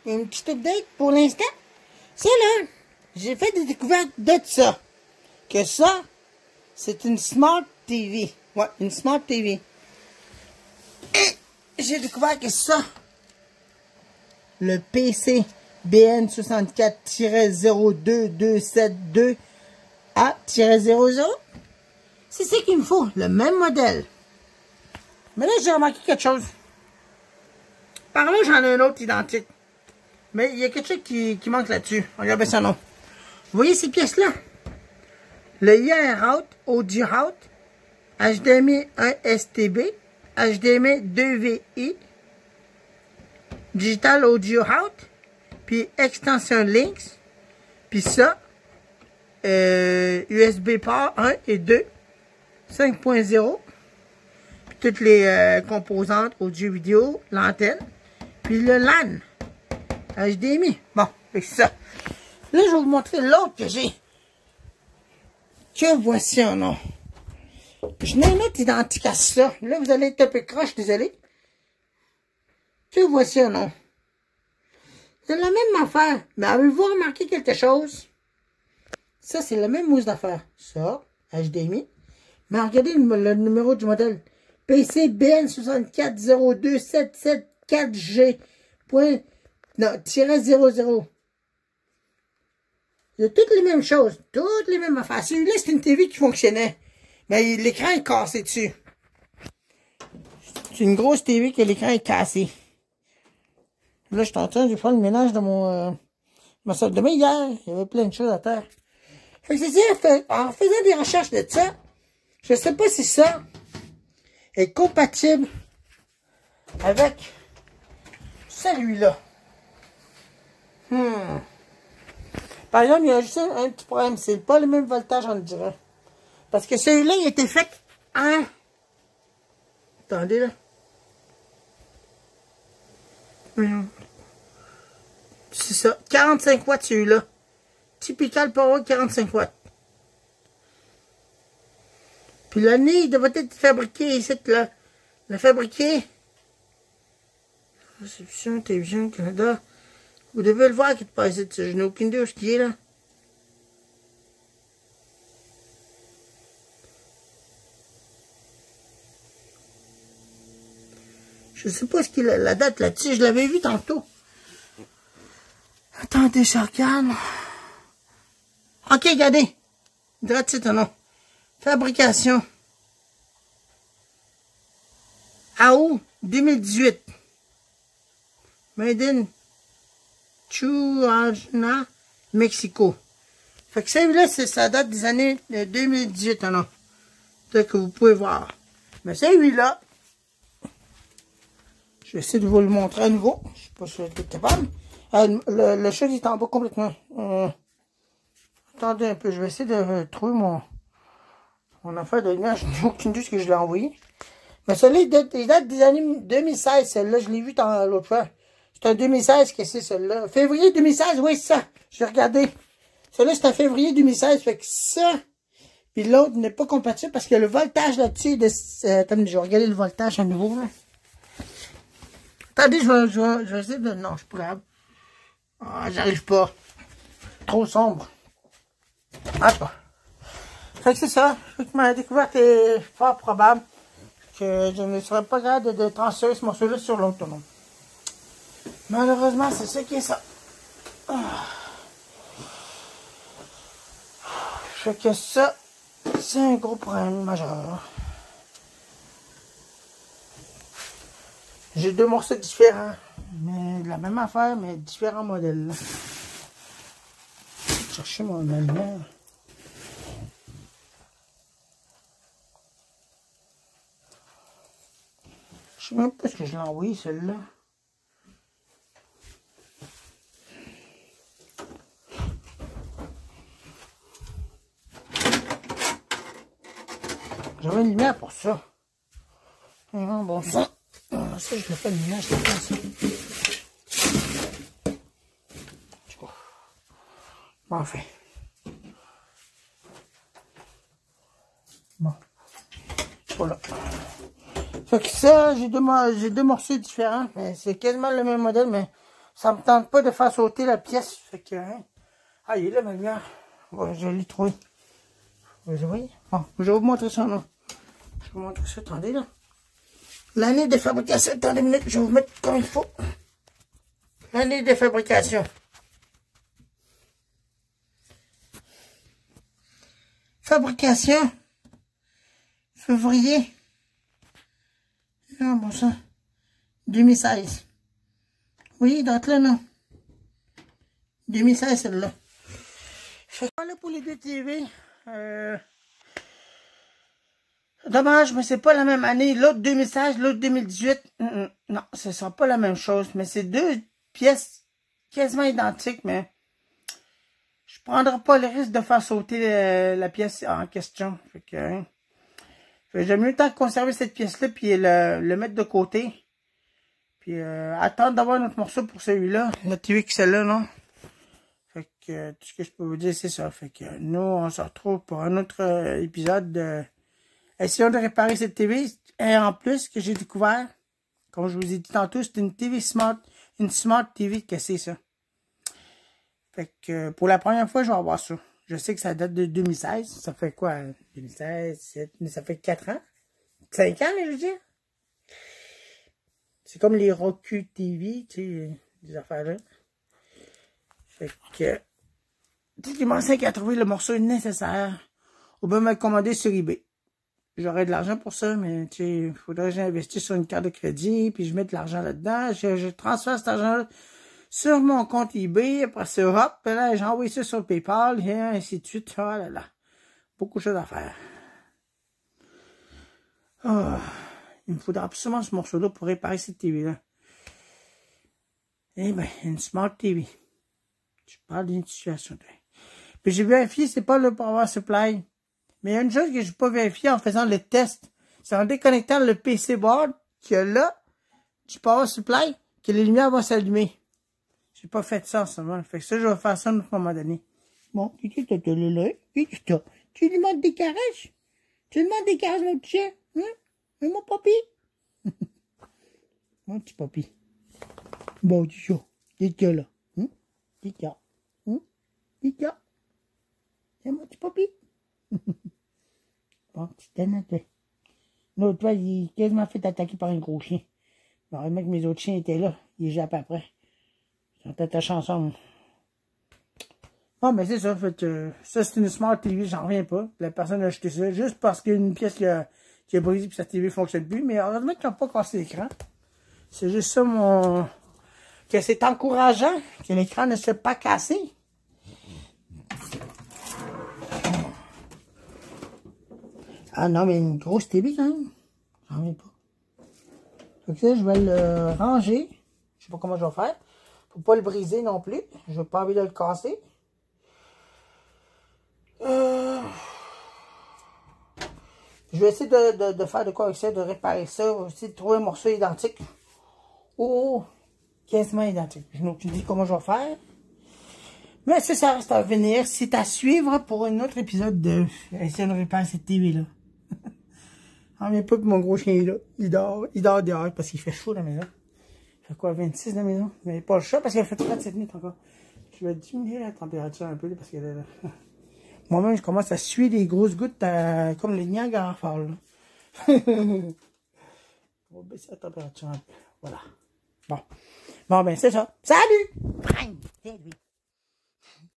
Une petite update pour l'instant. C'est là. J'ai fait des découvertes de ça. Que ça, c'est une Smart TV. Ouais, une Smart TV. Et j'ai découvert que ça, le PC BN64-02272A-00, c'est ce qu'il me faut, le même modèle. Mais là, j'ai remarqué quelque chose. Par là, j'en ai un autre identique. Mais il y a quelque chose qui manque là-dessus. Regardez ça, non. Vous voyez ces pièces-là? Le IR out, audio out, HDMI 1 STB, HDMI 2VI, Digital Audio Out, puis Extension Links, puis ça, USB port 1 et 2, 5.0, puis toutes les composantes audio-vidéo, l'antenne, puis le LAN, HDMI. Bon, c'est ça. Là, je vais vous montrer l'autre que j'ai. Que voici un nom. Je n'ai un autre identique à ça. Là, vous allez être un peu croche, désolé. Que voici un nom. C'est la même affaire. Mais avez-vous remarqué quelque chose? Ça, c'est la même mousse d'affaires. Ça, HDMI. Mais regardez le numéro du modèle. PC BN64-02774G. -00. Il y a toutes les mêmes choses. Toutes les mêmes affaires. Celui-là, c'est une TV qui fonctionnait. Mais l'écran est cassé dessus. C'est une grosse TV que l'écran est cassé. Là, je suis en train de faire le ménage de ma salle de bain hier. Il y avait plein de choses à terre. Fait que c'est ça, en faisant des recherches de ça, je sais pas si ça est compatible avec celui-là. Par exemple, il y a juste un petit problème. C'est pas le même voltage, on dirait. Parce que celui-là, il a été fait en... Attendez, là. C'est ça. 45 watts, celui-là. Typical Power 45 watts. Puis l'année, il devrait être fabriqué ici, là. Le fabriqué. Réception, Télévision, Canada. Vous devez le voir qui est passé de ça. Je n'ai aucune idée où ce qui est, là. Je sais pas ce qu'il a la date là-dessus. Je l'avais vu tantôt. Attendez, je regarde. Ok, regardez. Direct, c'est un nom. Fabrication. AO 2018. Made in Tijuana, Mexico. Fait que celui-là, ça date des années 2018, non? Peut-être que vous pouvez voir. Mais celui-là, je vais essayer de vous le montrer à nouveau. Je sais pas si je vais être capable. Le chat est en bas complètement. Attendez un peu, je vais essayer de trouver mon affaire de lumière. Je n'ai aucune idée de ce que je l'ai envoyé. Mais celui-là, il date des années 2016, celle-là. Je l'ai vu l'autre fois. C'est un 2016 que c'est celle-là. Février 2016, oui, c'est ça. J'ai regardé. Celui-là, c'est un février 2016. Fait que ça, puis l'autre n'est pas compatible parce que le voltage là-dessus, attendez, je vais regarder le voltage à nouveau, là. Attendez, je vais essayer de... Non, je suis pas capable. Ah, j'arrive pas. Trop sombre. Attends. Fait que c'est ça. Fait que ma découverte est fort probable que je ne serais pas capable de transférer ce morceau-là sur l'autre. Malheureusement, c'est ça qui est ça. Fait que ça, c'est un gros problème majeur. J'ai deux morceaux différents. Mais la même affaire, mais différents modèles. Là. Je vais chercher mon lumière. Je sais même pas ce que je l'ai envoyé, celle-là. J'avais une lumière pour ça. Bon ça. Ça, je ne fais pas de lumière, je fais pas ça. Bon, enfin. Bon. Voilà. Fait que ça, j'ai deux morceaux différents. C'est quasiment le même modèle, mais ça me tente pas de faire sauter la pièce. Fait que, hein. Ah, il est là, ma lumière. Ouais, je l'ai trouvé. Vous voyez? Bon, je vais vous montrer ça, là. Je vais vous montrer ça, attendez, là. L'année de fabrication, attendez une minute, je vais vous mettre comme il faut. L'année de fabrication. Fabrication. Février. Ah, bon sang. 2016. Oui, donc là, non. 2016, celle-là. Voilà pour les deux TV. Dommage, mais c'est pas la même année. L'autre 2016, l'autre 2018. Non, ce ne sera pas la même chose. Mais c'est deux pièces quasiment identiques, mais je prendrai pas le risque de faire sauter la pièce en question. Fait que, hein, j'aime mieux tant conserver cette pièce-là puis le mettre de côté. Puis attendre d'avoir notre morceau pour celui-là. Notre TV qui celle-là, non? Fait que tout ce que je peux vous dire, c'est ça. Fait que nous, on se retrouve pour un autre épisode de... Essayons de réparer cette TV. Et en plus, que j'ai découvert, comme je vous ai dit tantôt, c'est une TV Smart. Une Smart TV cassée, ça. Fait que pour la première fois, je vais avoir ça. Je sais que ça date de 2016. Ça fait quoi? 2016, ça fait 4 ans? 5 ans, je veux dire. C'est comme les Roku TV, tu sais, des affaires-là. Fait que, tu sais, il manque 5 à trouver le morceau nécessaire. Ou bien me le commander sur eBay. J'aurais de l'argent pour ça, mais tu sais, il faudrait que j'investisse sur une carte de crédit, puis je mette de l'argent là-dedans. Je transfère cet argent-là sur mon compte eBay, après ça, hop, puis là, j'envoie ça sur PayPal, et ainsi de suite. Oh là là. Beaucoup de choses à faire. Oh, il me faudra absolument ce morceau-là pour réparer cette TV-là. Eh ben, une Smart TV. Je parle d'une situation. Puis j'ai vérifié, c'est pas le Power Supply. Mais il y a une chose que je n'ai pas vérifié en faisant le test. C'est en déconnectant le PC board qu'il y a là, du Power Supply, que les lumières vont s'allumer. J'ai pas fait ça en ce moment. Fait que ça, je vais faire ça à un moment donné. Bon, tu demandes des caresses? Tu demandes des caresses, mon petit chien? Hein? Hein, mon papy? Mon petit papy. Bon, tu sais, t'es là. Hein? T'es là. Hein? T'es là. C'est mon petit papy. Bon, tu t'en toi. L'autre fois, il est quasiment fait attaquer par un gros chien. Bon, le mec, mes autres chiens étaient là. Ils jappent après. Ils sont attachés ensemble. Bon, mais c'est ça. Fait, ça, c'est une Smart TV. J'en reviens pas. La personne a acheté ça juste parce qu'il y a une pièce qui a brisé et sa TV ne fonctionne plus. Mais heureusement qu'ils n'ont pas cassé l'écran. C'est juste ça, que c'est encourageant que l'écran ne soit pas cassé. Ah non, mais une grosse TV quand même. J'en reviens pas. Fait que ça, je vais le ranger. Je sais pas comment je vais faire. Faut pas le briser non plus. Je n'ai pas envie de le casser. Je vais essayer de faire de quoi avec ça, de réparer ça. Je vais essayer de trouver un morceau identique. Ou quasiment identique. Je n'ai aucune idée comment je vais faire. Mais ça reste à venir. C'est à suivre pour un autre épisode de essayer de réparer cette TV-là. Ah, mais pas que mon gros chien est là. Il dort dehors parce qu'il fait chaud dans la maison. Il fait quoi, 26 dans la maison? Mais pas le chat parce qu'il fait 37 minutes encore. Je vais diminuer la température un peu parce que moi-même, je commence à suer des grosses gouttes comme les Niagara Falls. On va baisser la température un peu. Voilà. Bon, ben c'est ça. Salut!